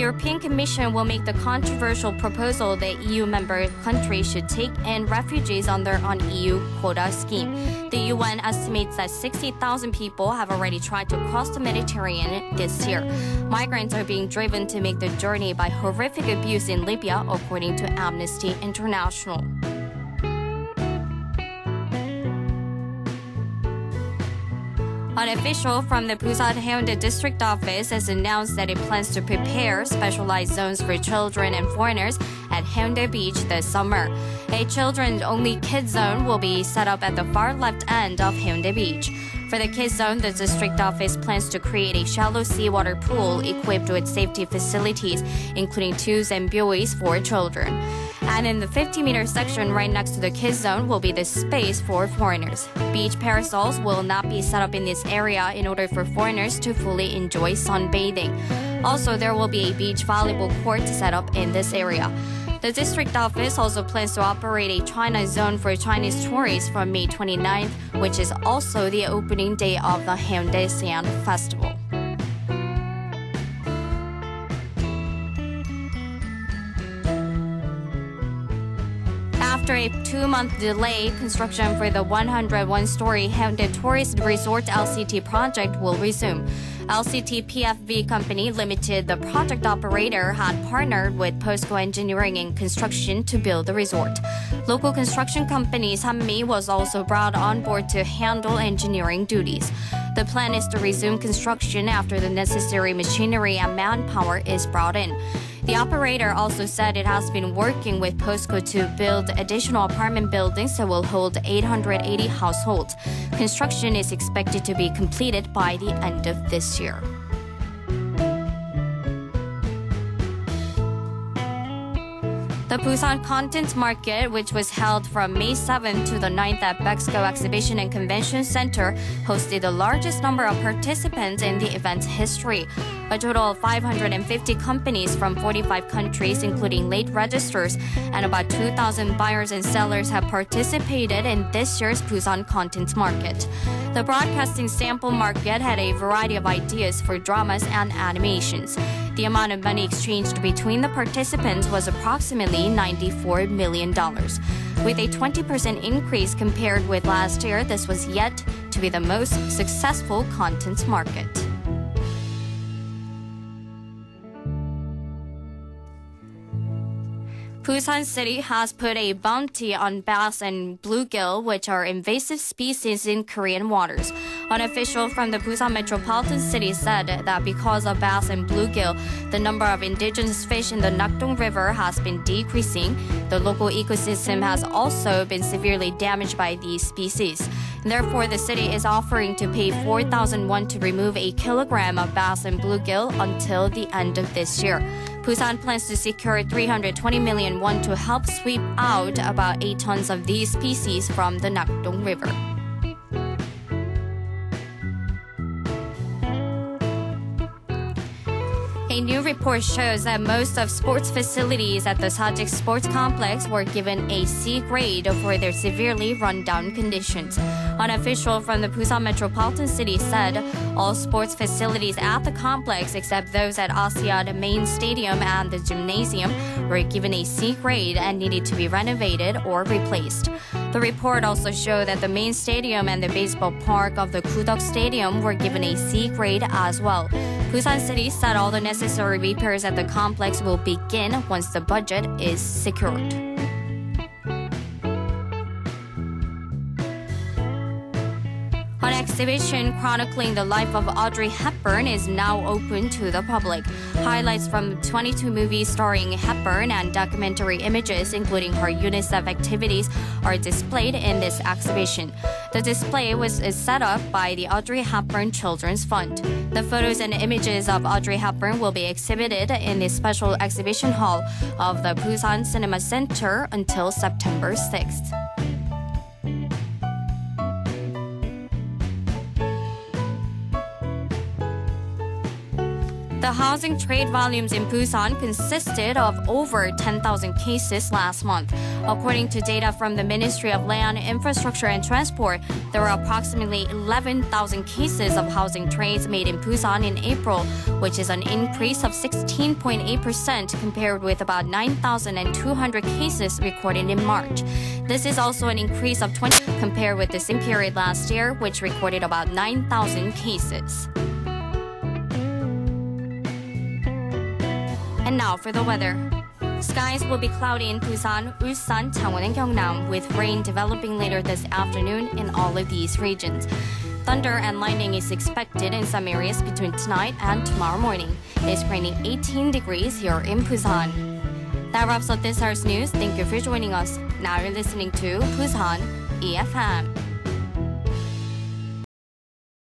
European Commission will make the controversial proposal that EU member countries should take in refugees under an EU quota scheme. The UN estimates that 60,000 people have already tried to cross the Mediterranean this year. Migrants are being driven to make the journey by horrific abuse in Libya, according to Amnesty International. An official from the Busan Haeundae District Office has announced that it plans to prepare specialized zones for children and foreigners at Haeundae Beach this summer. A children-only kids zone will be set up at the far left end of Haeundae Beach. For the kids zone, the district office plans to create a shallow seawater pool equipped with safety facilities, including twos and buoys for children. And in the 50-meter section right next to the kids zone will be the space for foreigners. Beach parasols will not be set up in this area in order for foreigners to fully enjoy sunbathing. Also, there will be a beach volleyball court set up in this area. The district office also plans to operate a China zone for Chinese tourists from May 29th, which is also the opening day of the Haeundae Sand Festival. After a 2-month delay, construction for the 101-story Haeundae Tourist Resort LCT project will resume. LCT PFV Company Limited, the project operator, had partnered with POSCO Engineering and Construction to build the resort. Local construction company Sanmi was also brought on board to handle engineering duties. The plan is to resume construction after the necessary machinery and manpower is brought in. The operator also said it has been working with POSCO to build additional apartment buildings that will hold 880 households. Construction is expected to be completed by the end of this year. The Busan Content Market, which was held from May 7th to the 9th at Bexco Exhibition and Convention Center, hosted the largest number of participants in the event's history. A total of 550 companies from 45 countries, including late registers, and about 2,000 buyers and sellers have participated in this year's Busan Content Market. The broadcasting sample market had a variety of ideas for dramas and animations. The amount of money exchanged between the participants was approximately $94 million. With a 20% increase compared with last year, this was yet to be the most successful content market. Busan City has put a bounty on bass and bluegill, which are invasive species in Korean waters. An official from the Busan Metropolitan City said that because of bass and bluegill, the number of indigenous fish in the Nakdong River has been decreasing. The local ecosystem has also been severely damaged by these species. Therefore, the city is offering to pay 4,000 won to remove a kilogram of bass and bluegill until the end of this year. Busan plans to secure 320 million won to help sweep out about 8 tons of these species from the Nakdong River. A new report shows that most of sports facilities at the Sajik Sports Complex were given a C grade for their severely run-down conditions. An official from the Busan Metropolitan City said all sports facilities at the complex, except those at Asiad Main Stadium and the gymnasium, were given a C grade and needed to be renovated or replaced. The report also showed that the main stadium and the baseball park of the Kudok Stadium were given a C grade as well. Busan City said all the necessary repairs at the complex will begin once the budget is secured. An exhibition chronicling the life of Audrey Hepburn is now open to the public. Highlights from 22 movies starring Hepburn and documentary images, including her UNICEF activities, are displayed in this exhibition. The display is set up by the Audrey Hepburn Children's Fund. The photos and images of Audrey Hepburn will be exhibited in the special exhibition hall of the Busan Cinema Center until September 6th. The housing trade volumes in Busan consisted of over 10,000 cases last month. According to data from the Ministry of Land, Infrastructure and Transport, there were approximately 11,000 cases of housing trades made in Busan in April, which is an increase of 16.8% compared with about 9,200 cases recorded in March. This is also an increase of 20% compared with the same period last year, which recorded about 9,000 cases. And now for the weather. Skies will be cloudy in Busan, Ulsan, Changwon, and Gyeongnam, with rain developing later this afternoon in all of these regions. Thunder and lightning is expected in some areas between tonight and tomorrow morning. It's currently 18 degrees here in Busan. That wraps up this hour's news. Thank you for joining us. Now you're listening to Busan EFM.